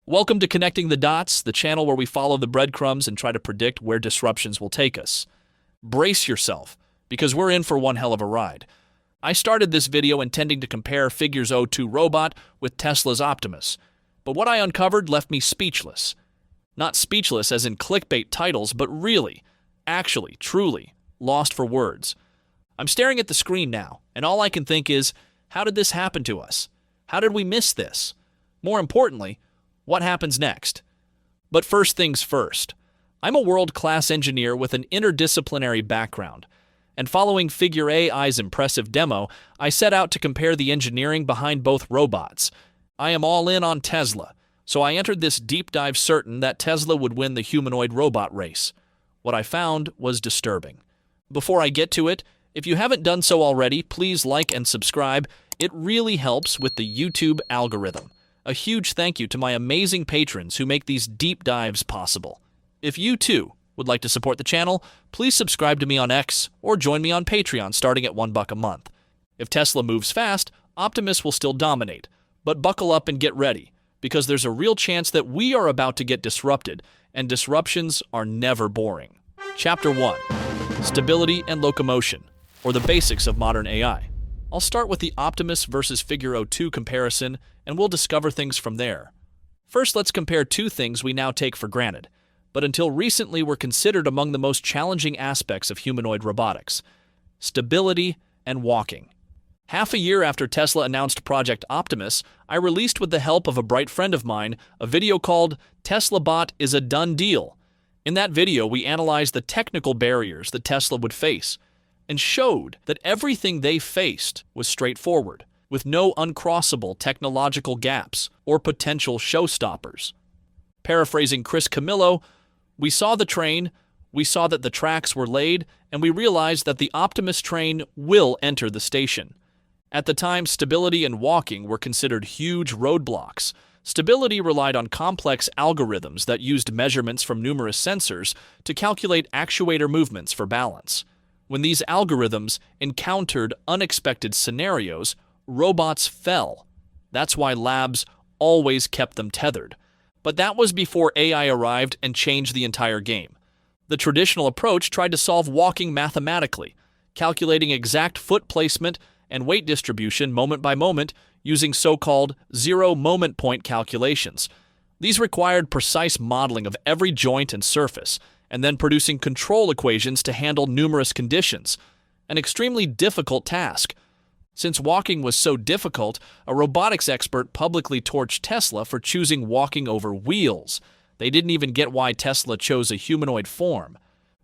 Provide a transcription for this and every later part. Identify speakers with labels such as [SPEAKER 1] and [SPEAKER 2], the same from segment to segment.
[SPEAKER 1] Welcome to Connecting the Dots, the channel where we follow the breadcrumbs and try to predict where disruptions will take us. Brace yourself, because we're in for one hell of a ride. I started this video intending to compare Figure's O2 robot with Tesla's Optimus, but what I uncovered left me speechless. Not speechless as in clickbait titles, but really, actually, truly, lost for words. I'm staring at the screen now, and all I can think is, how did this happen to us? How did we miss this? More importantly, what happens next? But first things first. I'm a world-class engineer with an interdisciplinary background, and following Figure AI's impressive demo, I set out to compare the engineering behind both robots. I am all in on Tesla, so I entered this deep dive certain that Tesla would win the humanoid robot race. What I found was disturbing. Before I get to it, if you haven't done so already, please like and subscribe. It really helps with the YouTube algorithm. A huge thank you to my amazing patrons who make these deep dives possible. If you too would like to support the channel, please subscribe to me on X or join me on Patreon starting at $1 a month. If Tesla moves fast, Optimus will still dominate, but buckle up and get ready, because there's a real chance that we are about to get disrupted, and disruptions are never boring. Chapter 1. Stability and Locomotion, or the basics of modern AI. I'll start with the Optimus versus Figure O2 comparison, and we'll discover things from there. First, let's compare two things we now take for granted, but until recently were considered among the most challenging aspects of humanoid robotics: stability and walking. Half a year after Tesla announced Project Optimus, I released, with the help of a bright friend of mine, a video called "Tesla Bot is a Done Deal." In that video, we analyzed the technical barriers that Tesla would face, and showed that everything they faced was straightforward, with no uncrossable technological gaps or potential showstoppers. Paraphrasing Chris Camillo, we saw the train, we saw that the tracks were laid, and we realized that the Optimus train will enter the station. At the time, stability and walking were considered huge roadblocks. Stability relied on complex algorithms that used measurements from numerous sensors to calculate actuator movements for balance. When these algorithms encountered unexpected scenarios, robots fell. That's why labs always kept them tethered. But that was before AI arrived and changed the entire game. The traditional approach tried to solve walking mathematically, calculating exact foot placement and weight distribution moment by moment using so-called zero-moment point calculations. These required precise modeling of every joint and surface, and then producing control equations to handle numerous conditions. An extremely difficult task. Since walking was so difficult, a robotics expert publicly torched Tesla for choosing walking over wheels. They didn't even get why Tesla chose a humanoid form.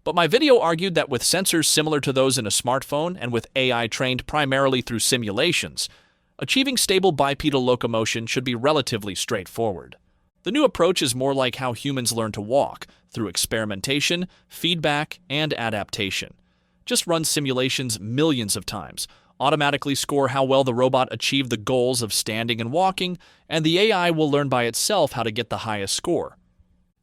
[SPEAKER 1] But my video argued that with sensors similar to those in a smartphone and with AI trained primarily through simulations, achieving stable bipedal locomotion should be relatively straightforward. The new approach is more like how humans learn to walk, through experimentation, feedback, and adaptation. Just run simulations millions of times, automatically score how well the robot achieved the goals of standing and walking, and the AI will learn by itself how to get the highest score.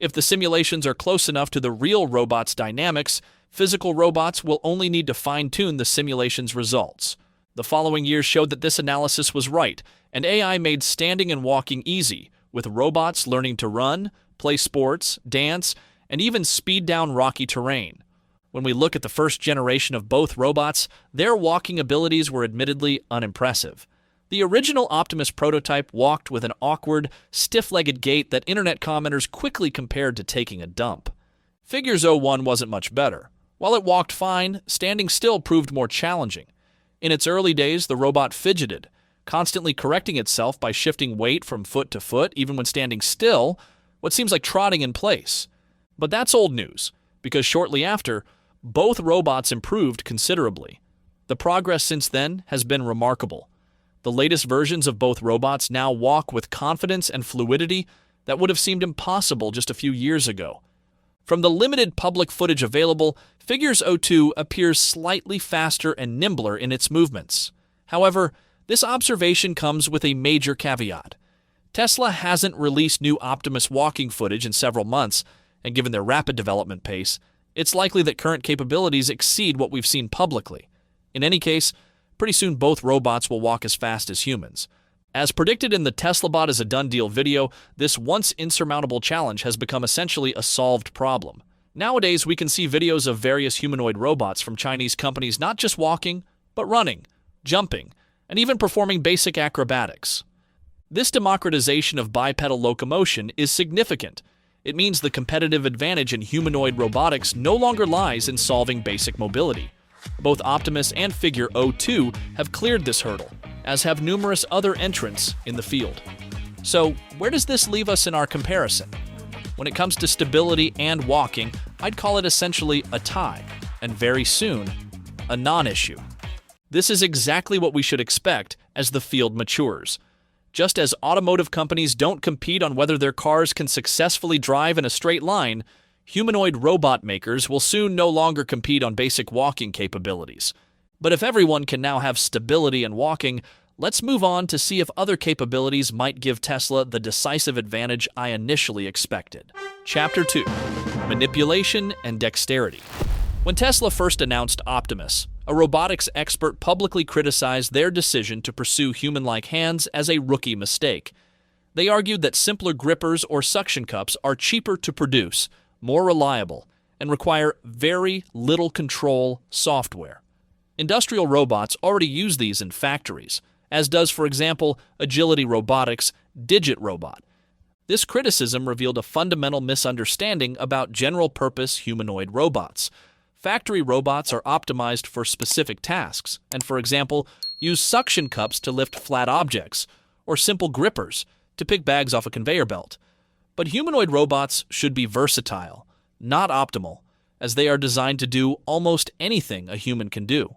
[SPEAKER 1] If the simulations are close enough to the real robot's dynamics, physical robots will only need to fine-tune the simulation's results. The following years showed that this analysis was right, and AI made standing and walking easy, with robots learning to run, play sports, dance, and even speed down rocky terrain. When we look at the first generation of both robots, their walking abilities were admittedly unimpressive. The original Optimus prototype walked with an awkward, stiff-legged gait that internet commenters quickly compared to taking a dump. Figure's O1 wasn't much better. While it walked fine, standing still proved more challenging. In its early days, the robot fidgeted, constantly correcting itself by shifting weight from foot to foot, even when standing still, what seems like trotting in place. But that's old news, because shortly after, both robots improved considerably. The progress since then has been remarkable. The latest versions of both robots now walk with confidence and fluidity that would have seemed impossible just a few years ago. From the limited public footage available, Figure's O2 appears slightly faster and nimbler in its movements. However, this observation comes with a major caveat. Tesla hasn't released new Optimus walking footage in several months, and given their rapid development pace, it's likely that current capabilities exceed what we've seen publicly. In any case, pretty soon both robots will walk as fast as humans. As predicted in the Tesla Bot is a done deal video, this once insurmountable challenge has become essentially a solved problem. Nowadays, we can see videos of various humanoid robots from Chinese companies not just walking, but running, jumping, and even performing basic acrobatics. This democratization of bipedal locomotion is significant. It means the competitive advantage in humanoid robotics no longer lies in solving basic mobility. Both Optimus and Figure 02 have cleared this hurdle, as have numerous other entrants in the field. So, where does this leave us in our comparison? When it comes to stability and walking, I'd call it essentially a tie, and very soon, a non-issue. This is exactly what we should expect as the field matures. Just as automotive companies don't compete on whether their cars can successfully drive in a straight line, humanoid robot makers will soon no longer compete on basic walking capabilities. But if everyone can now have stability and walking, let's move on to see if other capabilities might give Tesla the decisive advantage I initially expected. Chapter 2. Manipulation and Dexterity. When Tesla first announced Optimus, a robotics expert publicly criticized their decision to pursue human-like hands as a rookie mistake. They argued that simpler grippers or suction cups are cheaper to produce, more reliable, and require very little control software. Industrial robots already use these in factories, as does, for example, Agility Robotics' Digit Robot. This criticism revealed a fundamental misunderstanding about general-purpose humanoid robots. Factory robots are optimized for specific tasks and, for example, use suction cups to lift flat objects, or simple grippers to pick bags off a conveyor belt. But humanoid robots should be versatile, not optimal, as they are designed to do almost anything a human can do.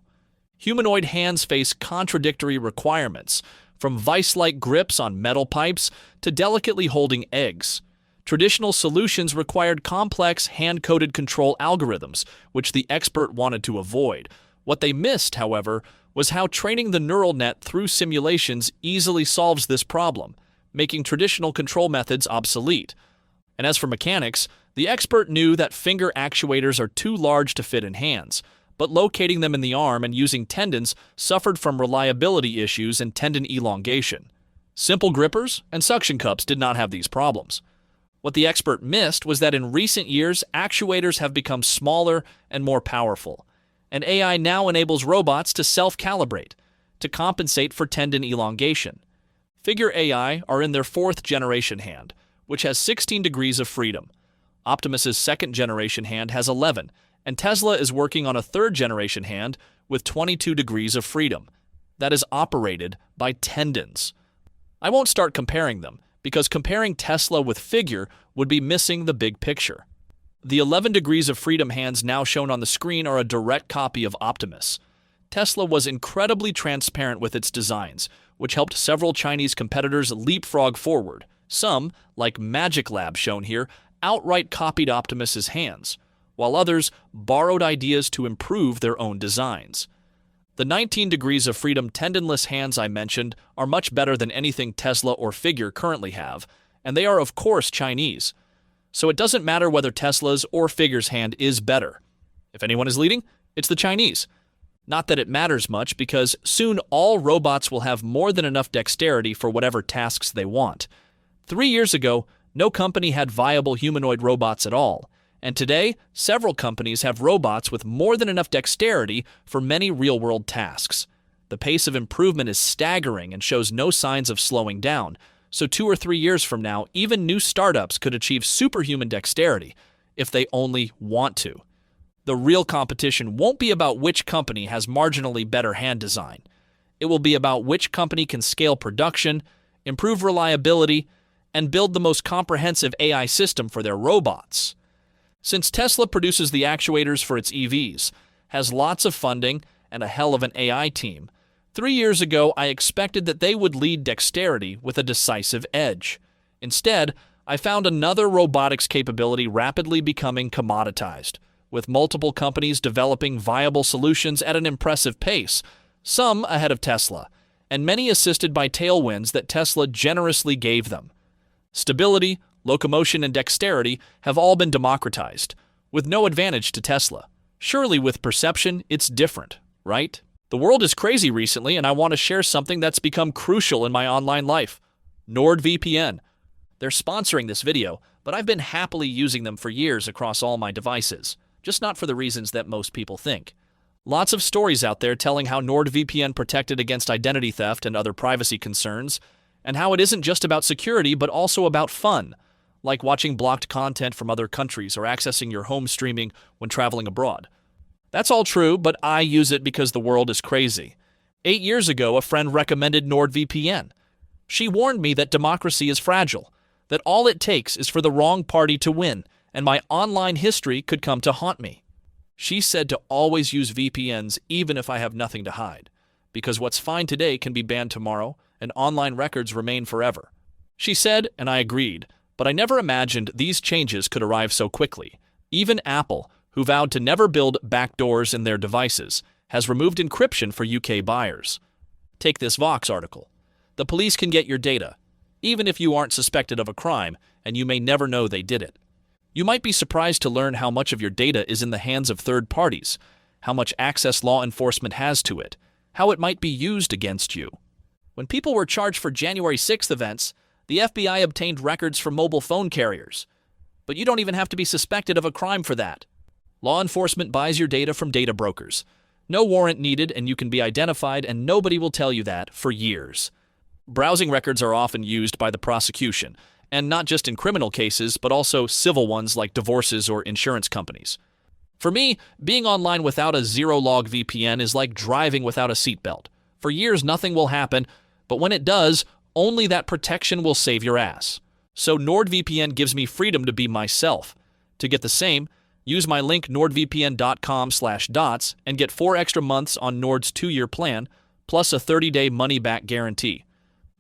[SPEAKER 1] Humanoid hands face contradictory requirements, from vice-like grips on metal pipes to delicately holding eggs. Traditional solutions required complex hand-coded control algorithms, which the expert wanted to avoid. What they missed, however, was how training the neural net through simulations easily solves this problem, making traditional control methods obsolete. And as for mechanics, the expert knew that finger actuators are too large to fit in hands, but locating them in the arm and using tendons suffered from reliability issues and tendon elongation. Simple grippers and suction cups did not have these problems. What the expert missed was that in recent years, actuators have become smaller and more powerful, and AI now enables robots to self-calibrate, to compensate for tendon elongation. Figure AI are in their 4th-generation hand, which has 16 degrees of freedom. Optimus's 2nd-generation hand has 11, and Tesla is working on a 3rd-generation hand with 22 degrees of freedom. That is operated by tendons. I won't start comparing them, because comparing Tesla with Figure would be missing the big picture. The 11 degrees of freedom hands now shown on the screen are a direct copy of Optimus. Tesla was incredibly transparent with its designs, which helped several Chinese competitors leapfrog forward. Some, like Magic Lab shown here, outright copied Optimus's hands, while others borrowed ideas to improve their own designs. The 19 degrees of freedom tendonless hands I mentioned are much better than anything Tesla or Figure currently have, and they are of course Chinese. So it doesn't matter whether Tesla's or Figure's hand is better. If anyone is leading, it's the Chinese. Not that it matters much, because soon all robots will have more than enough dexterity for whatever tasks they want. 3 years ago, no company had viable humanoid robots at all. And today, several companies have robots with more than enough dexterity for many real-world tasks. The pace of improvement is staggering and shows no signs of slowing down, so 2 or 3 years from now, even new startups could achieve superhuman dexterity if they only want to. The real competition won't be about which company has marginally better hand design. It will be about which company can scale production, improve reliability, and build the most comprehensive AI system for their robots. Since Tesla produces the actuators for its EVs, has lots of funding, and a hell of an AI team, 3 years ago I expected that they would lead dexterity with a decisive edge. Instead, I found another robotics capability rapidly becoming commoditized, with multiple companies developing viable solutions at an impressive pace, some ahead of Tesla, and many assisted by tailwinds that Tesla generously gave them. Stability, locomotion, and dexterity have all been democratized, with no advantage to Tesla. Surely with perception, it's different, right? The world is crazy recently, and I want to share something that's become crucial in my online life. NordVPN. They're sponsoring this video, but I've been happily using them for years across all my devices, just not for the reasons that most people think. Lots of stories out there telling how NordVPN protected against identity theft and other privacy concerns, and how it isn't just about security but also about fun, like watching blocked content from other countries or accessing your home streaming when traveling abroad. That's all true, but I use it because the world is crazy. 8 years ago, a friend recommended NordVPN. She warned me that democracy is fragile, that all it takes is for the wrong party to win, and my online history could come to haunt me. She said to always use VPNs even if I have nothing to hide, because what's fine today can be banned tomorrow, and online records remain forever. She said, and I agreed, but I never imagined these changes could arrive so quickly. Even Apple, who vowed to never build backdoors in their devices, has removed encryption for UK buyers. Take this Vox article. The police can get your data, even if you aren't suspected of a crime, and you may never know they did it. You might be surprised to learn how much of your data is in the hands of third parties, how much access law enforcement has to it, how it might be used against you. When people were charged for January 6th events, the FBI obtained records from mobile phone carriers. But you don't even have to be suspected of a crime for that. Law enforcement buys your data from data brokers. No warrant needed, and you can be identified, and nobody will tell you that for years. Browsing records are often used by the prosecution, and not just in criminal cases, but also civil ones like divorces or insurance companies. For me, being online without a zero-log VPN is like driving without a seatbelt. For years, nothing will happen, but when it does, only that protection will save your ass. So NordVPN gives me freedom to be myself. To get the same, use my link nordvpn.com/dots and get 4 extra months on Nord's 2-year plan, plus a 30-day money-back guarantee.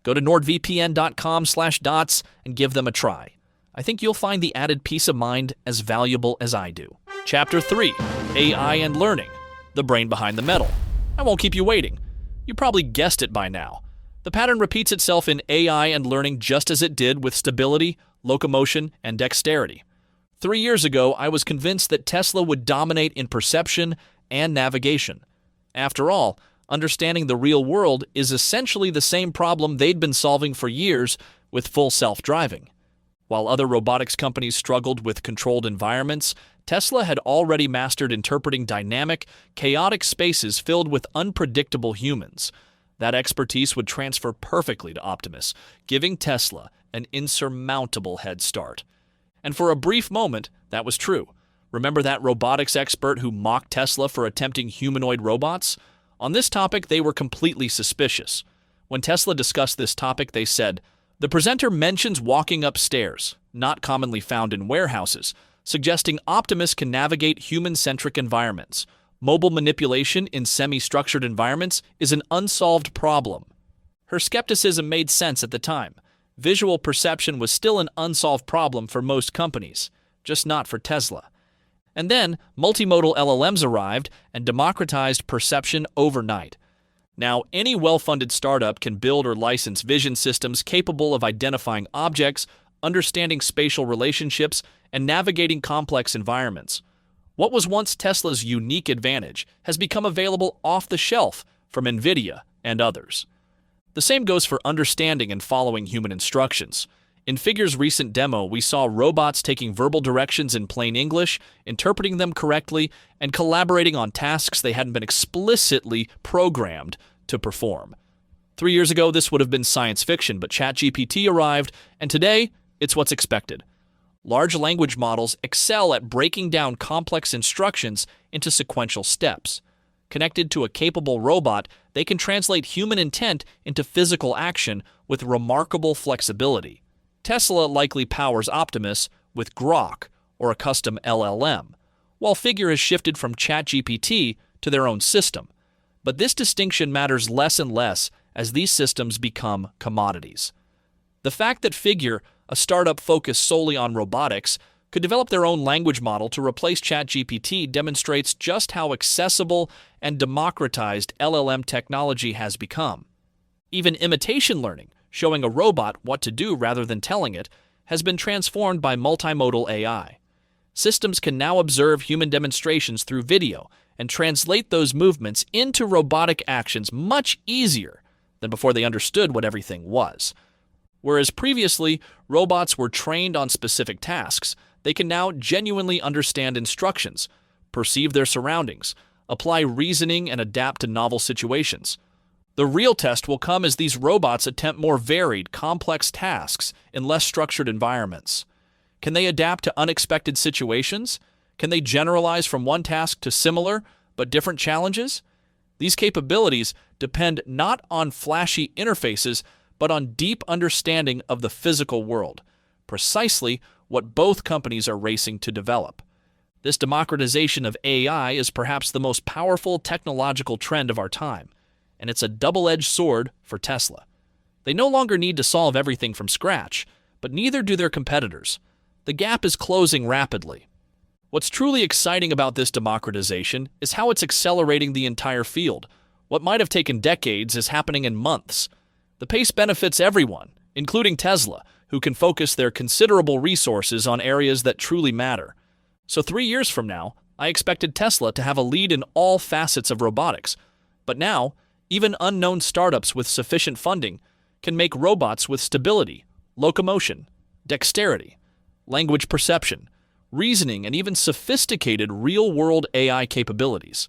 [SPEAKER 1] Go to nordvpn.com/dots and give them a try. I think you'll find the added peace of mind as valuable as I do. Chapter 3, AI and Learning, the brain behind the metal. I won't keep you waiting. You probably guessed it by now. The pattern repeats itself in AI and learning just as it did with stability, locomotion, and dexterity. 3 years ago, I was convinced that Tesla would dominate in perception and navigation. After all, understanding the real world is essentially the same problem they'd been solving for years with full self-driving. While other robotics companies struggled with controlled environments, Tesla had already mastered interpreting dynamic, chaotic spaces filled with unpredictable humans. That expertise would transfer perfectly to Optimus, giving Tesla an insurmountable head start. And for a brief moment, that was true. Remember that robotics expert who mocked Tesla for attempting humanoid robots? On this topic, they were completely suspicious. When Tesla discussed this topic, they said, "The presenter mentions walking up stairs, not commonly found in warehouses, suggesting Optimus can navigate human-centric environments. Mobile manipulation in semi-structured environments is an unsolved problem." Her skepticism made sense at the time. Visual perception was still an unsolved problem for most companies, just not for Tesla. And then, multimodal LLMs arrived and democratized perception overnight. Now, any well-funded startup can build or license vision systems capable of identifying objects, understanding spatial relationships, and navigating complex environments. What was once Tesla's unique advantage has become available off the shelf from NVIDIA and others. The same goes for understanding and following human instructions. In Figure's recent demo, we saw robots taking verbal directions in plain English, interpreting them correctly, and collaborating on tasks they hadn't been explicitly programmed to perform. 3 years ago, this would have been science fiction, but ChatGPT arrived, and today, it's what's expected. Large language models excel at breaking down complex instructions into sequential steps. Connected to a capable robot, they can translate human intent into physical action with remarkable flexibility. Tesla likely powers Optimus with Grok, or a custom LLM, while Figure has shifted from ChatGPT to their own system. But this distinction matters less and less as these systems become commodities. The fact that Figure, a startup focused solely on robotics, could develop their own language model to replace ChatGPT demonstrates just how accessible and democratized LLM technology has become. Even imitation learning, showing a robot what to do rather than telling it, has been transformed by multimodal AI. Systems can now observe human demonstrations through video and translate those movements into robotic actions much easier than before they understood what everything was. Whereas previously, robots were trained on specific tasks, they can now genuinely understand instructions, perceive their surroundings, apply reasoning, and adapt to novel situations. The real test will come as these robots attempt more varied, complex tasks in less structured environments. Can they adapt to unexpected situations? Can they generalize from one task to similar but different challenges? These capabilities depend not on flashy interfaces, but on deep understanding of the physical world, precisely what both companies are racing to develop. This democratization of AI is perhaps the most powerful technological trend of our time, and it's a double-edged sword for Tesla. They no longer need to solve everything from scratch, but neither do their competitors. The gap is closing rapidly. What's truly exciting about this democratization is how it's accelerating the entire field. What might have taken decades is happening in months. The pace benefits everyone, including Tesla, who can focus their considerable resources on areas that truly matter. So 3 years from now, I expected Tesla to have a lead in all facets of robotics. But now, even unknown startups with sufficient funding can make robots with stability, locomotion, dexterity, language perception, reasoning, and even sophisticated real-world AI capabilities.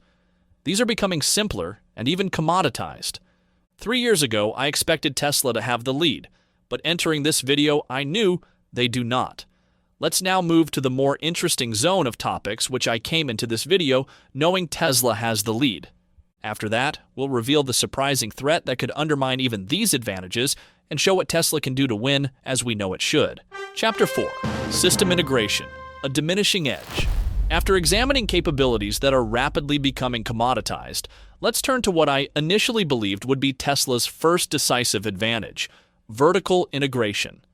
[SPEAKER 1] These are becoming simpler and even commoditized. 3 years ago, I expected Tesla to have the lead, but entering this video, I knew they do not. Let's now move to the more interesting zone of topics which I came into this video knowing Tesla has the lead. After that, we'll reveal the surprising threat that could undermine even these advantages and show what Tesla can do to win as we know it should. Chapter 4. System Integration, a Diminishing Edge. After examining capabilities that are rapidly becoming commoditized, let's turn to what I initially believed would be Tesla's first decisive advantage: vertical integration.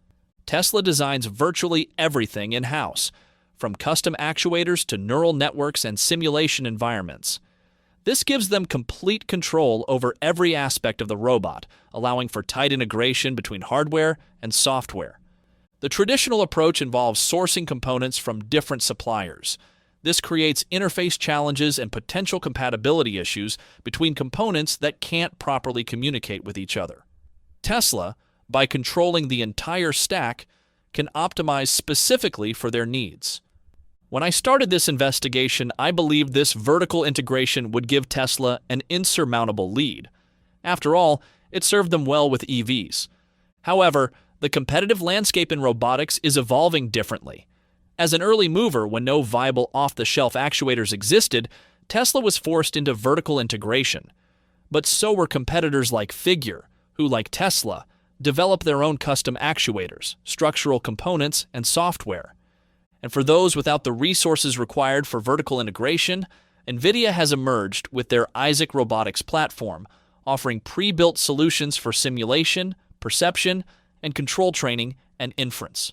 [SPEAKER 1] Tesla designs virtually everything in-house, from custom actuators to neural networks and simulation environments. This gives them complete control over every aspect of the robot, allowing for tight integration between hardware and software. The traditional approach involves sourcing components from different suppliers. This creates interface challenges and potential compatibility issues between components that can't properly communicate with each other. Tesla, by controlling the entire stack, can optimize specifically for their needs. When I started this investigation, I believed this vertical integration would give Tesla an insurmountable lead. After all, it served them well with EVs. However, the competitive landscape in robotics is evolving differently. As an early mover, when no viable off-the-shelf actuators existed, Tesla was forced into vertical integration. But so were competitors like Figure, who, like Tesla, develop their own custom actuators, structural components, and software. And for those without the resources required for vertical integration, NVIDIA has emerged with their Isaac Robotics platform, offering pre-built solutions for simulation, perception, and control training and inference.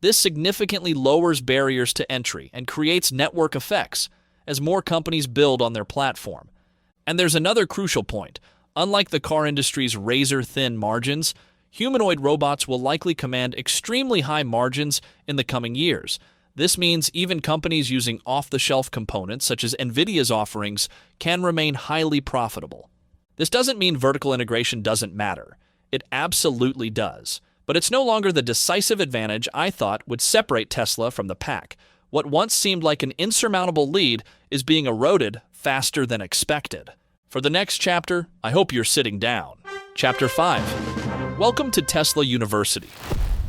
[SPEAKER 1] This significantly lowers barriers to entry and creates network effects as more companies build on their platform. And there's another crucial point. Unlike the car industry's razor-thin margins, humanoid robots will likely command extremely high margins in the coming years. This means even companies using off-the-shelf components, such as NVIDIA's offerings, can remain highly profitable. This doesn't mean vertical integration doesn't matter. It absolutely does. But it's no longer the decisive advantage I thought would separate Tesla from the pack. What once seemed like an insurmountable lead is being eroded faster than expected. For the next chapter, I hope you're sitting down. Chapter 5. Welcome to Tesla University.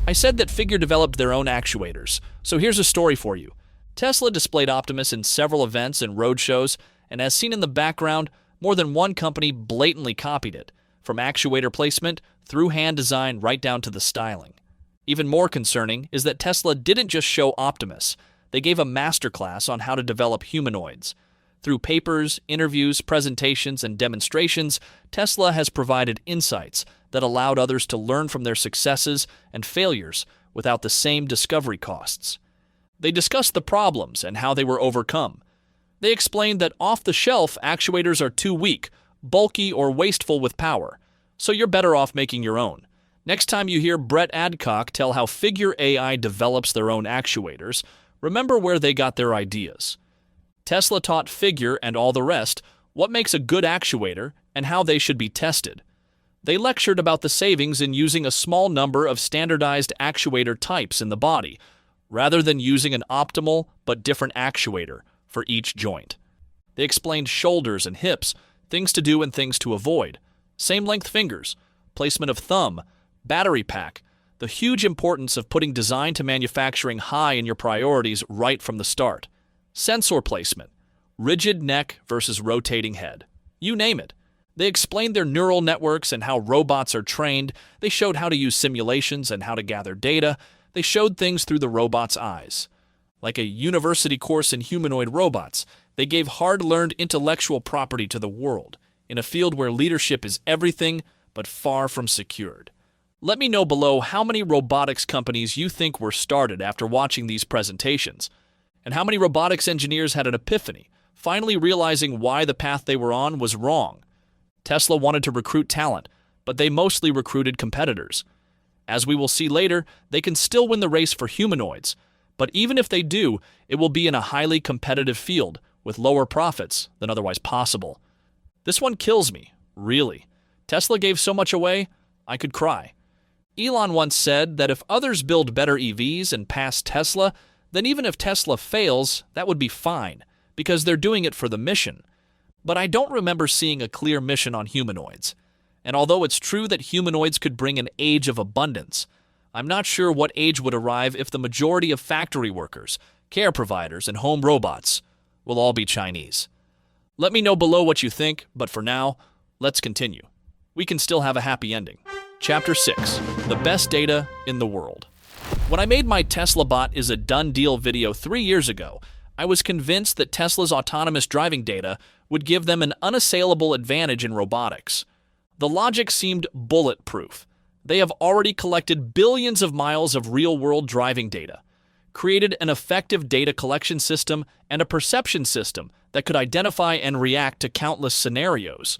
[SPEAKER 1] I said that Figure developed their own actuators, so here's a story for you. Tesla displayed Optimus in several events and roadshows, and as seen in the background, more than one company blatantly copied it, from actuator placement through hand design right down to the styling. Even more concerning is that Tesla didn't just show Optimus, they gave a masterclass on how to develop humanoids. Through papers, interviews, presentations, and demonstrations, Tesla has provided insights that allowed others to learn from their successes and failures without the same discovery costs. They discussed the problems and how they were overcome. They explained that off-the-shelf actuators are too weak, bulky, or wasteful with power, so you're better off making your own. Next time you hear Brett Adcock tell how Figure AI develops their own actuators, remember where they got their ideas. Tesla taught Figure and all the rest what makes a good actuator and how they should be tested. They lectured about the savings in using a small number of standardized actuator types in the body, rather than using an optimal but different actuator for each joint. They explained shoulders and hips, things to do and things to avoid, same length fingers, placement of thumb, battery pack, the huge importance of putting design to manufacturing high in your priorities right from the start, sensor placement, rigid neck versus rotating head, you name it. They explained their neural networks and how robots are trained. They showed how to use simulations and how to gather data. They showed things through the robot's eyes. Like a university course in humanoid robots, they gave hard-learned intellectual property to the world, in a field where leadership is everything but far from secured. Let me know below how many robotics companies you think were started after watching these presentations, and how many robotics engineers had an epiphany, finally realizing why the path they were on was wrong. Tesla wanted to recruit talent, but they mostly recruited competitors. As we will see later, they can still win the race for humanoids, but even if they do, it will be in a highly competitive field with lower profits than otherwise possible. This one kills me, really. Tesla gave so much away, I could cry. Elon once said that if others build better EVs and pass Tesla, then even if Tesla fails, that would be fine, because they're doing it for the mission. But I don't remember seeing a clear mission on humanoids. And although it's true that humanoids could bring an age of abundance, I'm not sure what age would arrive if the majority of factory workers, care providers, and home robots will all be Chinese. Let me know below what you think, but for now, let's continue. We can still have a happy ending. Chapter 6. The best data in the world. When I made my Tesla bot is a done deal video 3 years ago, I was convinced that Tesla's autonomous driving data would give them an unassailable advantage in robotics. The logic seemed bulletproof. They have already collected billions of miles of real-world driving data, created an effective data collection system and a perception system that could identify and react to countless scenarios.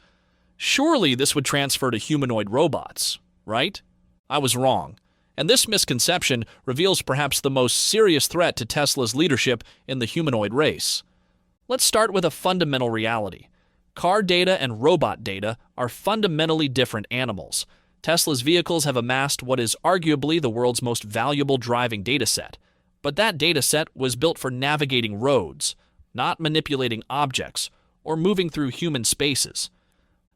[SPEAKER 1] Surely this would transfer to humanoid robots, right? I was wrong. And this misconception reveals perhaps the most serious threat to Tesla's leadership in the humanoid race. Let's start with a fundamental reality. Car data and robot data are fundamentally different animals. Tesla's vehicles have amassed what is arguably the world's most valuable driving dataset. But that dataset was built for navigating roads, not manipulating objects or moving through human spaces.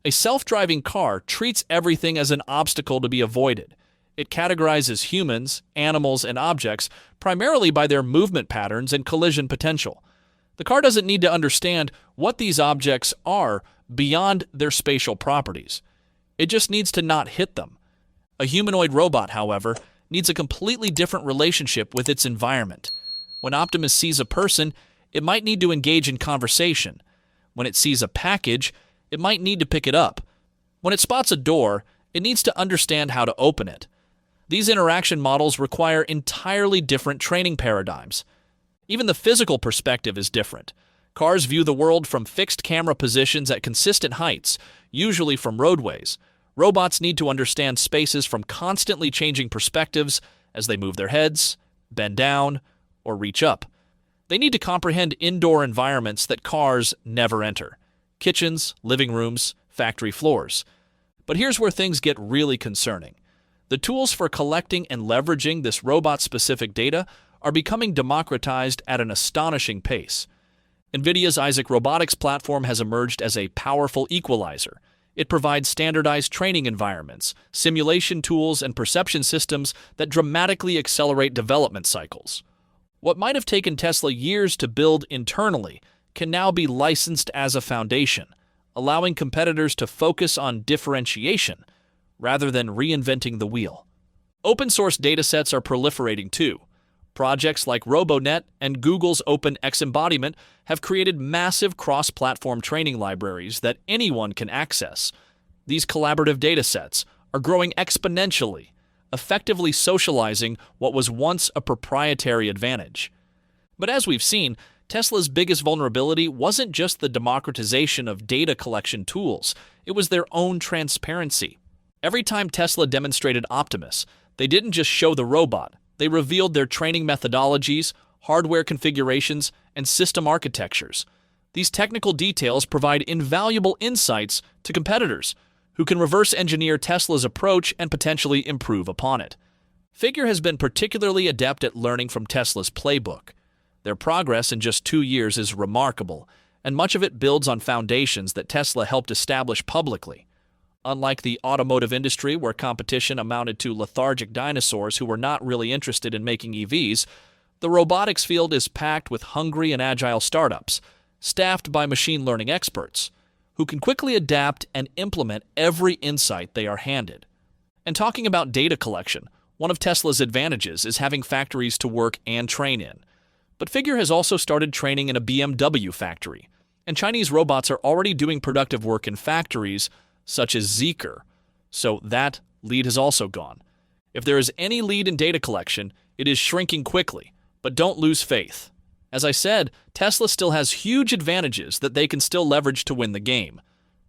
[SPEAKER 1] A self-driving car treats everything as an obstacle to be avoided. It categorizes humans, animals, and objects primarily by their movement patterns and collision potential. The car doesn't need to understand what these objects are beyond their spatial properties. It just needs to not hit them. A humanoid robot, however, needs a completely different relationship with its environment. When Optimus sees a person, it might need to engage in conversation. When it sees a package, it might need to pick it up. When it spots a door, it needs to understand how to open it. These interaction models require entirely different training paradigms. Even the physical perspective is different. Cars view the world from fixed camera positions at consistent heights, usually from roadways. Robots need to understand spaces from constantly changing perspectives as they move their heads, bend down, or reach up. They need to comprehend indoor environments that cars never enter: kitchens, living rooms, factory floors. But here's where things get really concerning. The tools for collecting and leveraging this robot-specific data are becoming democratized at an astonishing pace. NVIDIA's Isaac Robotics platform has emerged as a powerful equalizer. It provides standardized training environments, simulation tools, and perception systems that dramatically accelerate development cycles. What might have taken Tesla years to build internally can now be licensed as a foundation, allowing competitors to focus on differentiation rather than reinventing the wheel. Open-source datasets are proliferating too. Projects like RoboNet and Google's OpenX embodiment have created massive cross-platform training libraries that anyone can access. These collaborative datasets are growing exponentially, effectively socializing what was once a proprietary advantage. But as we've seen, Tesla's biggest vulnerability wasn't just the democratization of data collection tools, it was their own transparency. Every time Tesla demonstrated Optimus, they didn't just show the robot, they revealed their training methodologies, hardware configurations, and system architectures. These technical details provide invaluable insights to competitors who can reverse engineer Tesla's approach and potentially improve upon it. Figure has been particularly adept at learning from Tesla's playbook. Their progress in just 2 years is remarkable, and much of it builds on foundations that Tesla helped establish publicly. Unlike the automotive industry, where competition amounted to lethargic dinosaurs who were not really interested in making EVs, the robotics field is packed with hungry and agile startups, staffed by machine learning experts, who can quickly adapt and implement every insight they are handed. And talking about data collection, one of Tesla's advantages is having factories to work and train in. But Figure has also started training in a BMW factory, and Chinese robots are already doing productive work in factories such as Zeekr. So that lead has also gone. If there is any lead in data collection, it is shrinking quickly, but don't lose faith. As I said, Tesla still has huge advantages that they can still leverage to win the game.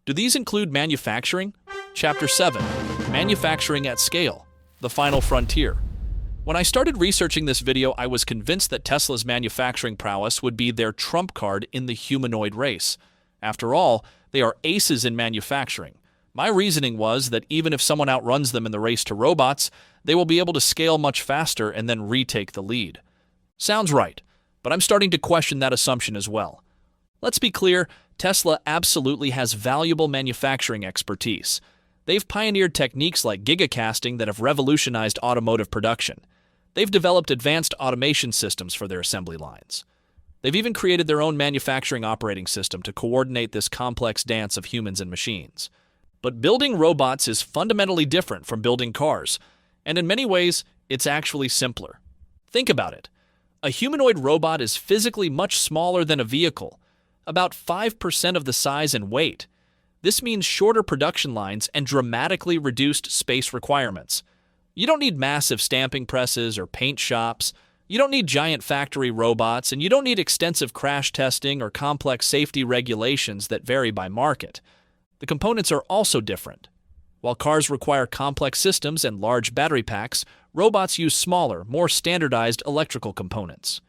[SPEAKER 1] Do these include manufacturing? Chapter 7, Manufacturing at Scale, the Final Frontier. When I started researching this video, I was convinced that Tesla's manufacturing prowess would be their trump card in the humanoid race. After all, they are aces in manufacturing. My reasoning was that even if someone outruns them in the race to robots, they will be able to scale much faster and then retake the lead. Sounds right, but I'm starting to question that assumption as well. Let's be clear, Tesla absolutely has valuable manufacturing expertise. They've pioneered techniques like gigacasting that have revolutionized automotive production. They've developed advanced automation systems for their assembly lines. They've even created their own manufacturing operating system to coordinate this complex dance of humans and machines. But building robots is fundamentally different from building cars, and in many ways, it's actually simpler. Think about it. A humanoid robot is physically much smaller than a vehicle, about 5% of the size and weight. This means shorter production lines and dramatically reduced space requirements. You don't need massive stamping presses or paint shops. You don't need giant factory robots, and you don't need extensive crash testing or complex safety regulations that vary by market. The components are also different. While cars require complex systems and large battery packs, robots use smaller, more standardized electrical components.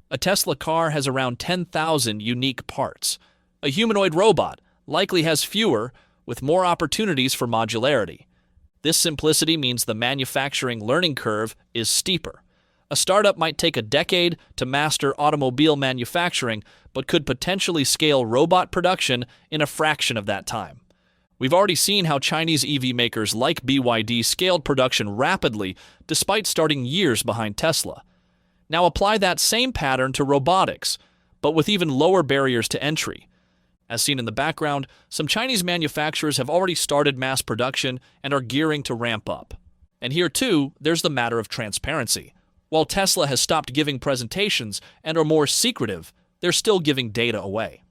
[SPEAKER 1] A Tesla car has around 10,000 unique parts. A humanoid robot likely has fewer, with more opportunities for modularity. This simplicity means the manufacturing learning curve is steeper. A startup might take a decade to master automobile manufacturing, but could potentially scale robot production in a fraction of that time. We've already seen how Chinese EV makers like BYD scaled production rapidly despite starting years behind Tesla. Now apply that same pattern to robotics, but with even lower barriers to entry. As seen in the background, some Chinese manufacturers have already started mass production and are gearing to ramp up. And here too, there's the matter of transparency. While Tesla has stopped giving presentations and are more secretive, they're still giving data away.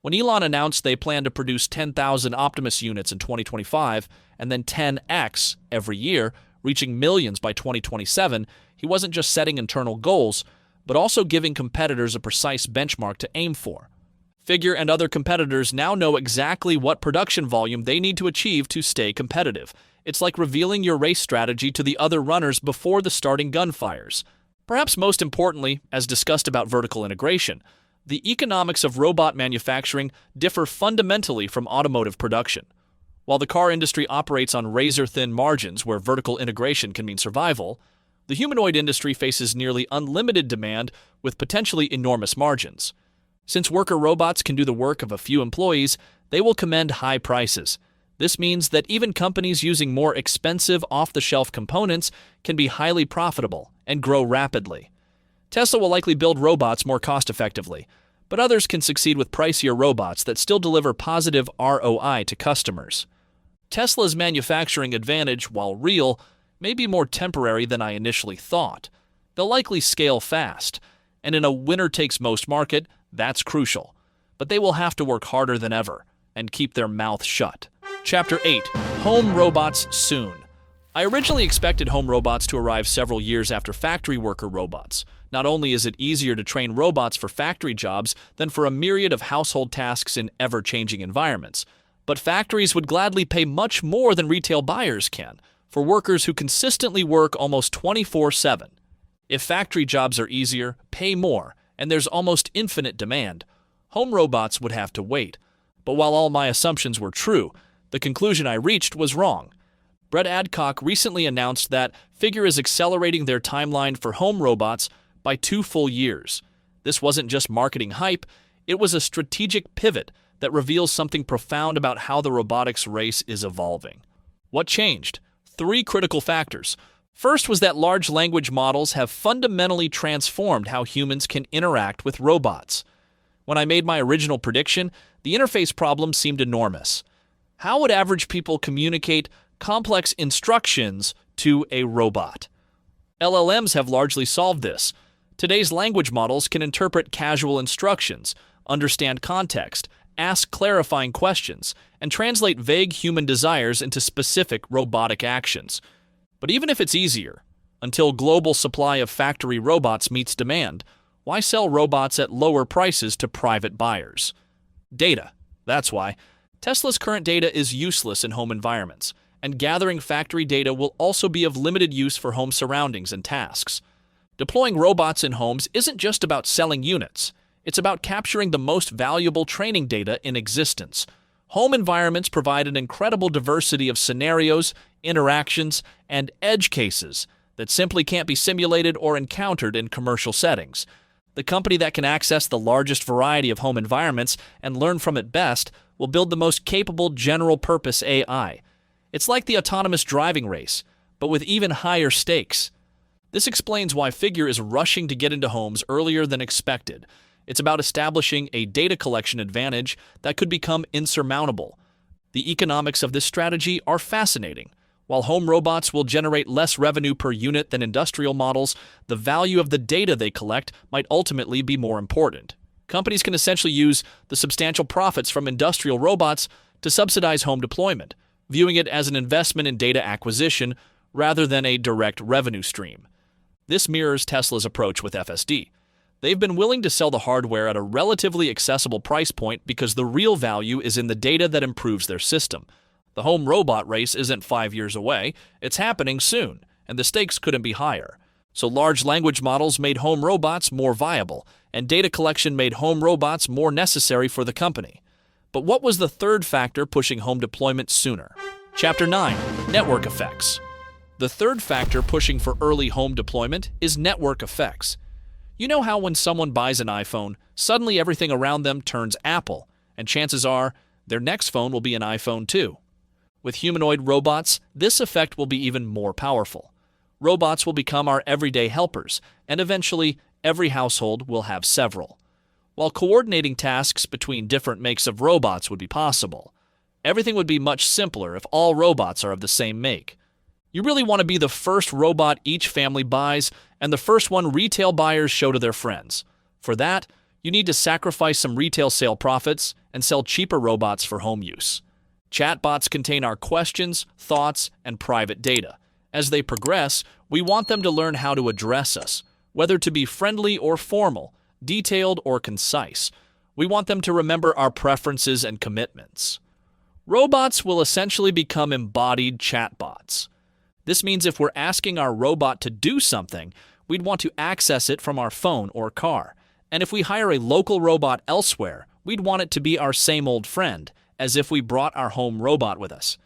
[SPEAKER 1] When Elon announced they plan to produce 10,000 Optimus units in 2025 and then 10x every year, reaching millions by 2027, he wasn't just setting internal goals, but also giving competitors a precise benchmark to aim for. Figure and other competitors now know exactly what production volume they need to achieve to stay competitive. It's like revealing your race strategy to the other runners before the starting gun fires. Perhaps most importantly, as discussed about vertical integration, the economics of robot manufacturing differ fundamentally from automotive production. While the car industry operates on razor-thin margins where vertical integration can mean survival, the humanoid industry faces nearly unlimited demand with potentially enormous margins. Since worker robots can do the work of a few employees, they will command high prices. This means that even companies using more expensive off-the-shelf components can be highly profitable and grow rapidly. Tesla will likely build robots more cost-effectively, but others can succeed with pricier robots that still deliver positive ROI to customers. Tesla's manufacturing advantage, while real, may be more temporary than I initially thought. They'll likely scale fast, and in a winner-takes-most market, that's crucial. But they will have to work harder than ever and keep their mouth shut. Chapter 8. Home Robots Soon. I originally expected home robots to arrive several years after factory worker robots. Not only is it easier to train robots for factory jobs than for a myriad of household tasks in ever-changing environments, but factories would gladly pay much more than retail buyers can for workers who consistently work almost 24/7. If factory jobs are easier, pay more, and there's almost infinite demand, home robots would have to wait. But while all my assumptions were true, the conclusion I reached was wrong. Brett Adcock recently announced that Figure is accelerating their timeline for home robots by 2 full years. This wasn't just marketing hype, it was a strategic pivot that reveals something profound about how the robotics race is evolving. What changed? 3 critical factors. First was that large language models have fundamentally transformed how humans can interact with robots. When I made my original prediction, the interface problem seemed enormous. How would average people communicate complex instructions to a robot? LLMs have largely solved this. Today's language models can interpret casual instructions, understand context, ask clarifying questions, and translate vague human desires into specific robotic actions. But even if it's easier, until global supply of factory robots meets demand, why sell robots at lower prices to private buyers? Data. That's why. Tesla's current data is useless in home environments, and gathering factory data will also be of limited use for home surroundings and tasks. Deploying robots in homes isn't just about selling units. It's about capturing the most valuable training data in existence. Home environments provide an incredible diversity of scenarios, interactions, and edge cases that simply can't be simulated or encountered in commercial settings. The company that can access the largest variety of home environments and learn from it best will build the most capable general-purpose AI. It's like the autonomous driving race, but with even higher stakes. This explains why Figure is rushing to get into homes earlier than expected. It's about establishing a data collection advantage that could become insurmountable. The economics of this strategy are fascinating. While home robots will generate less revenue per unit than industrial models, the value of the data they collect might ultimately be more important. Companies can essentially use the substantial profits from industrial robots to subsidize home deployment, viewing it as an investment in data acquisition rather than a direct revenue stream. This mirrors Tesla's approach with FSD. They've been willing to sell the hardware at a relatively accessible price point because the real value is in the data that improves their system. The home robot race isn't 5 years away, it's happening soon, and the stakes couldn't be higher. So large language models made home robots more viable, and data collection made home robots more necessary for the company. But what was the third factor pushing home deployment sooner? Chapter 9. Network Effects. The third factor pushing for early home deployment is network effects. You know how when someone buys an iPhone, suddenly everything around them turns Apple, and chances are their next phone will be an iPhone too. With humanoid robots, this effect will be even more powerful. Robots will become our everyday helpers, and eventually, every household will have several. While coordinating tasks between different makes of robots would be possible, everything would be much simpler if all robots are of the same make. You really want to be the first robot each family buys and the first one retail buyers show to their friends. For that, you need to sacrifice some retail sale profits and sell cheaper robots for home use. Chatbots contain our questions, thoughts, and private data. As they progress, we want them to learn how to address us, whether to be friendly or formal, detailed or concise. We want them to remember our preferences and commitments. Robots will essentially become embodied chatbots. This means if we're asking our robot to do something, we'd want to access it from our phone or car. And if we hire a local robot elsewhere, we'd want it to be our same old friend, as if we brought our home robot with us.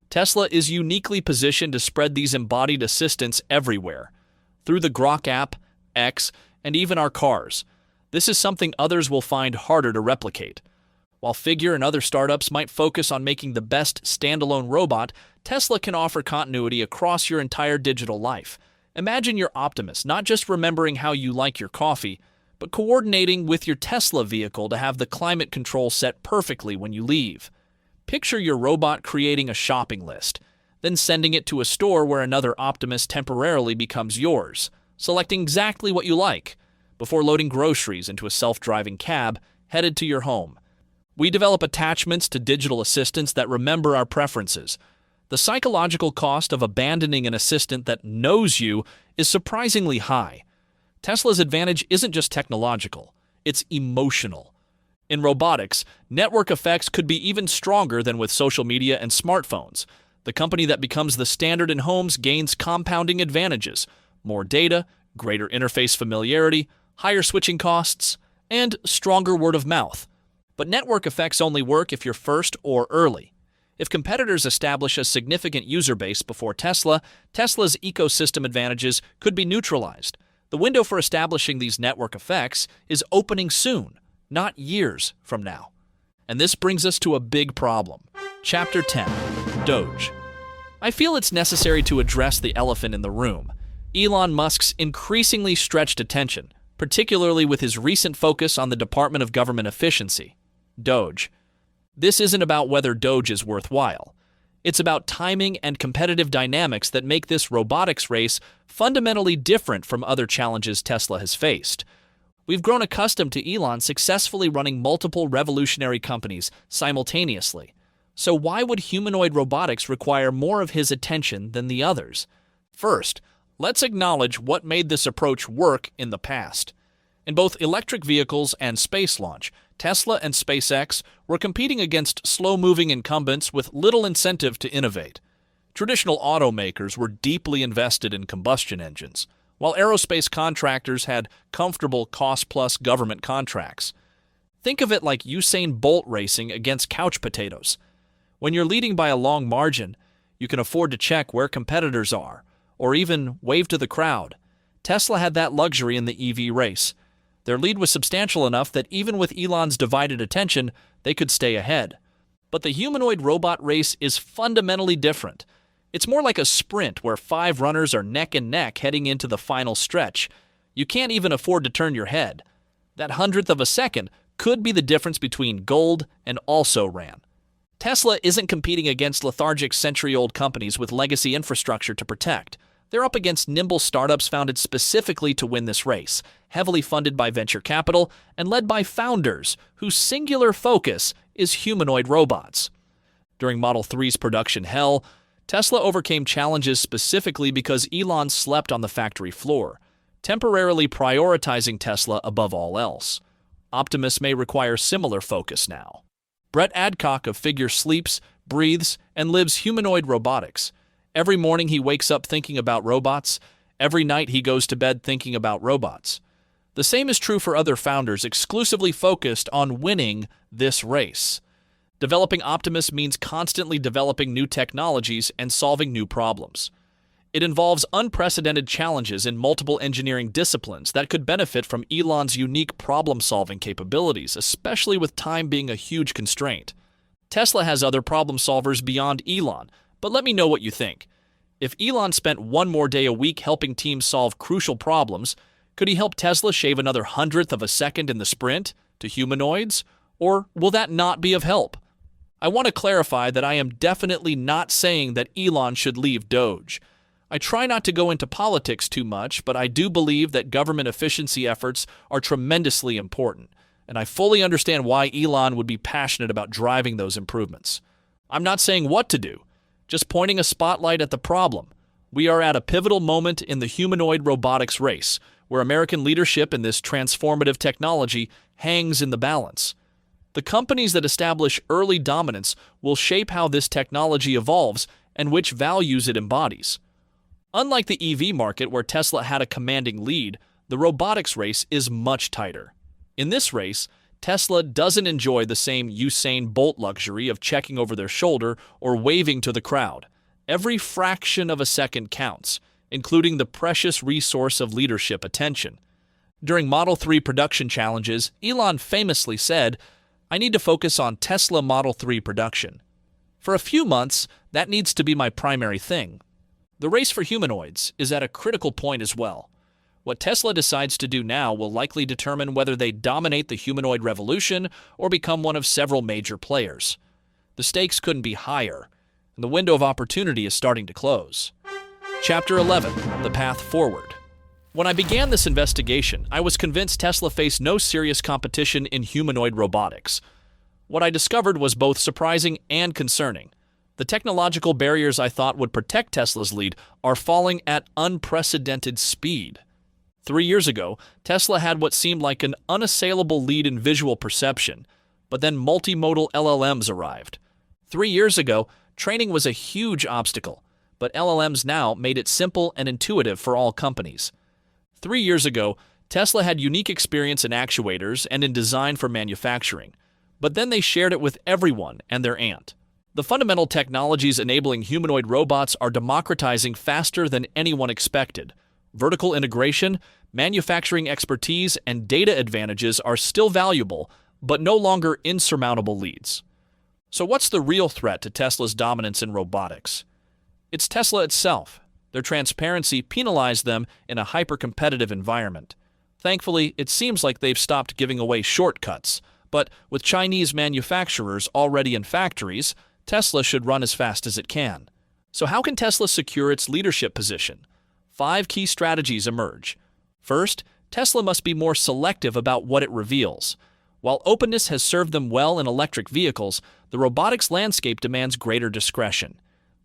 [SPEAKER 1] Tesla is uniquely positioned to spread these embodied assistants everywhere, through the Grok app, X, and even our cars. This is something others will find harder to replicate. While Figure and other startups might focus on making the best standalone robot, Tesla can offer continuity across your entire digital life. Imagine your Optimus not just remembering how you like your coffee, but coordinating with your Tesla vehicle to have the climate control set perfectly when you leave. Picture your robot creating a shopping list, then sending it to a store where another Optimus temporarily becomes yours, selecting exactly what you like, before loading groceries into a self-driving cab headed to your home. We develop attachments to digital assistants that remember our preferences. The psychological cost of abandoning an assistant that knows you is surprisingly high. Tesla's advantage isn't just technological, it's emotional. In robotics, network effects could be even stronger than with social media and smartphones. The company that becomes the standard in homes gains compounding advantages: more data, greater interface familiarity, higher switching costs, and stronger word of mouth. But network effects only work if you're first or early. If competitors establish a significant user base before Tesla, Tesla's ecosystem advantages could be neutralized. The window for establishing these network effects is opening soon, not years from now. And this brings us to a big problem. Chapter 10. DOGE. I feel it's necessary to address the elephant in the room. Elon Musk's increasingly stretched attention, particularly with his recent focus on the Department of Government Efficiency, DOGE. This isn't about whether DOGE is worthwhile. It's about timing and competitive dynamics that make this robotics race fundamentally different from other challenges Tesla has faced. We've grown accustomed to Elon successfully running multiple revolutionary companies simultaneously. So why would humanoid robotics require more of his attention than the others? First, let's acknowledge what made this approach work in the past. In both electric vehicles and space launch, Tesla and SpaceX were competing against slow-moving incumbents with little incentive to innovate. Traditional automakers were deeply invested in combustion engines, while aerospace contractors had comfortable cost-plus government contracts. Think of it like Usain Bolt racing against couch potatoes. When you're leading by a long margin, you can afford to check where competitors are, or even wave to the crowd. Tesla had that luxury in the EV race. Their lead was substantial enough that even with Elon's divided attention, they could stay ahead. But the humanoid robot race is fundamentally different. It's more like a sprint where 5 runners are neck and neck heading into the final stretch. You can't even afford to turn your head. That hundredth of a second could be the difference between gold and also-ran. Tesla isn't competing against lethargic century-old companies with legacy infrastructure to protect. They're up against nimble startups founded specifically to win this race, heavily funded by venture capital and led by founders whose singular focus is humanoid robots. During Model 3's production hell, Tesla overcame challenges specifically because Elon slept on the factory floor, temporarily prioritizing Tesla above all else. Optimus may require similar focus now. Brett Adcock of Figure sleeps, breathes, and lives humanoid robotics. Every morning he wakes up thinking about robots. Every night he goes to bed thinking about robots. The same is true for other founders exclusively focused on winning this race. Developing Optimus means constantly developing new technologies and solving new problems. It involves unprecedented challenges in multiple engineering disciplines that could benefit from Elon's unique problem-solving capabilities, especially with time being a huge constraint. Tesla has other problem solvers beyond Elon, but let me know what you think. If Elon spent one more day a week helping teams solve crucial problems, could he help Tesla shave another hundredth of a second in the sprint to humanoids? Or will that not be of help? I want to clarify that I am definitely not saying that Elon should leave DOGE. I try not to go into politics too much, but I do believe that government efficiency efforts are tremendously important, and I fully understand why Elon would be passionate about driving those improvements. I'm not saying what to do, just pointing a spotlight at the problem. We are at a pivotal moment in the humanoid robotics race, where American leadership in this transformative technology hangs in the balance. The companies that establish early dominance will shape how this technology evolves and which values it embodies. Unlike the EV market where Tesla had a commanding lead, the robotics race is much tighter. In this race, Tesla doesn't enjoy the same Usain Bolt luxury of checking over their shoulder or waving to the crowd. Every fraction of a second counts, including the precious resource of leadership attention. During Model 3 production challenges, Elon famously said, "I need to focus on Tesla Model 3 production. For a few months, that needs to be my primary thing." The race for humanoids is at a critical point as well. What Tesla decides to do now will likely determine whether they dominate the humanoid revolution or become one of several major players. The stakes couldn't be higher, and the window of opportunity is starting to close. Chapter 11. The Path Forward. When I began this investigation, I was convinced Tesla faced no serious competition in humanoid robotics. What I discovered was both surprising and concerning. The technological barriers I thought would protect Tesla's lead are falling at unprecedented speed. 3 years ago, Tesla had what seemed like an unassailable lead in visual perception, but then multimodal LLMs arrived. 3 years ago, training was a huge obstacle, but LLMs now made it simple and intuitive for all companies. 3 years ago, Tesla had unique experience in actuators and in design for manufacturing, but then they shared it with everyone and their aunt. The fundamental technologies enabling humanoid robots are democratizing faster than anyone expected. Vertical integration, manufacturing expertise, and data advantages are still valuable, but no longer insurmountable leads. So what's the real threat to Tesla's dominance in robotics? It's Tesla itself. Their transparency penalized them in a hyper-competitive environment. Thankfully, it seems like they've stopped giving away shortcuts, but with Chinese manufacturers already in factories, Tesla should run as fast as it can. So how can Tesla secure its leadership position? 5 key strategies emerge. First, Tesla must be more selective about what it reveals. While openness has served them well in electric vehicles, the robotics landscape demands greater discretion.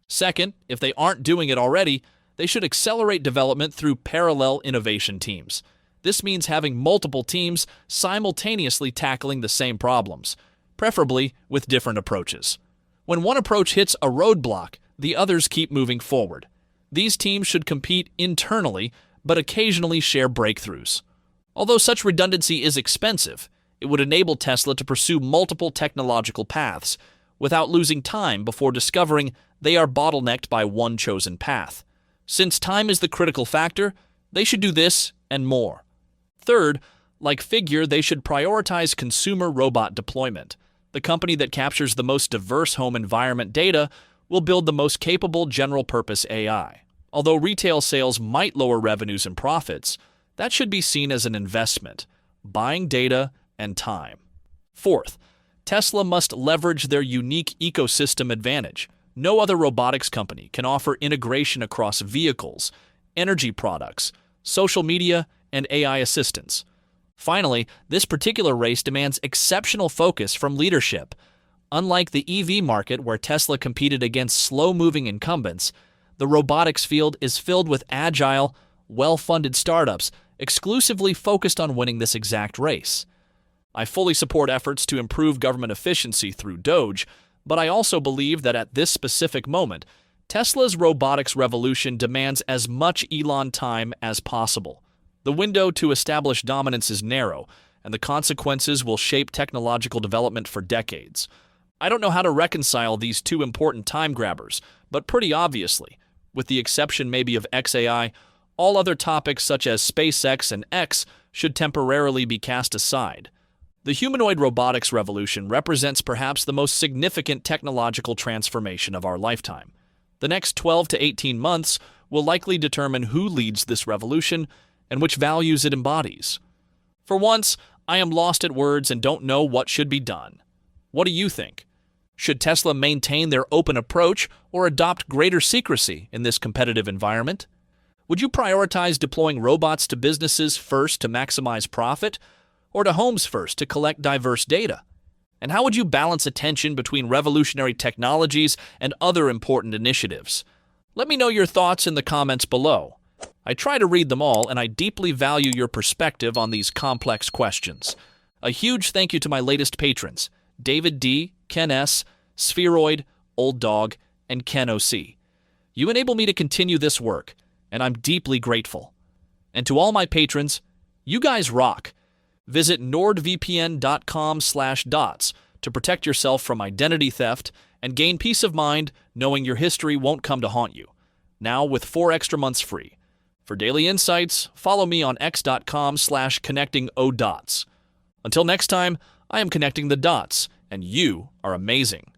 [SPEAKER 1] Second, if they aren't doing it already, they should accelerate development through parallel innovation teams. This means having multiple teams simultaneously tackling the same problems, preferably with different approaches. When one approach hits a roadblock, the others keep moving forward. These teams should compete internally, but occasionally share breakthroughs. Although such redundancy is expensive, it would enable Tesla to pursue multiple technological paths without losing time before discovering they are bottlenecked by one chosen path. Since time is the critical factor, they should do this and more. Third, like Figure, they should prioritize consumer robot deployment. The company that captures the most diverse home environment data will build the most capable general-purpose AI. Although retail sales might lower revenues and profits, that should be seen as an investment, buying data and time. Fourth, Tesla must leverage their unique ecosystem advantage. No other robotics company can offer integration across vehicles, energy products, social media, and AI assistants. Finally, this particular race demands exceptional focus from leadership. Unlike the EV market where Tesla competed against slow-moving incumbents, the robotics field is filled with agile, well-funded startups exclusively focused on winning this exact race. I fully support efforts to improve government efficiency through DOGE, but I also believe that at this specific moment, Tesla's robotics revolution demands as much Elon time as possible. The window to establish dominance is narrow, and the consequences will shape technological development for decades. I don't know how to reconcile these two important time grabbers, but pretty obviously, with the exception maybe of XAI, all other topics such as SpaceX and X should temporarily be cast aside. The humanoid robotics revolution represents perhaps the most significant technological transformation of our lifetime. The next 12 to 18 months will likely determine who leads this revolution and which values it embodies. For once, I am lost at words and don't know what should be done. What do you think? Should Tesla maintain their open approach or adopt greater secrecy in this competitive environment? Would you prioritize deploying robots to businesses first to maximize profit, or to homes first to collect diverse data? And how would you balance attention between revolutionary technologies and other important initiatives? Let me know your thoughts in the comments below. I try to read them all, and I deeply value your perspective on these complex questions. A huge thank you to my latest patrons, David D., Ken S., Spheroid, Old Dog, and Ken OC. You enable me to continue this work, and I'm deeply grateful. And to all my patrons, you guys rock. Visit nordvpn.com/dots to protect yourself from identity theft and gain peace of mind knowing your history won't come to haunt you. Now with 4 extra months free. For daily insights, follow me on x.com/connectingodots. Until next time, I am connecting the dots, and you are amazing.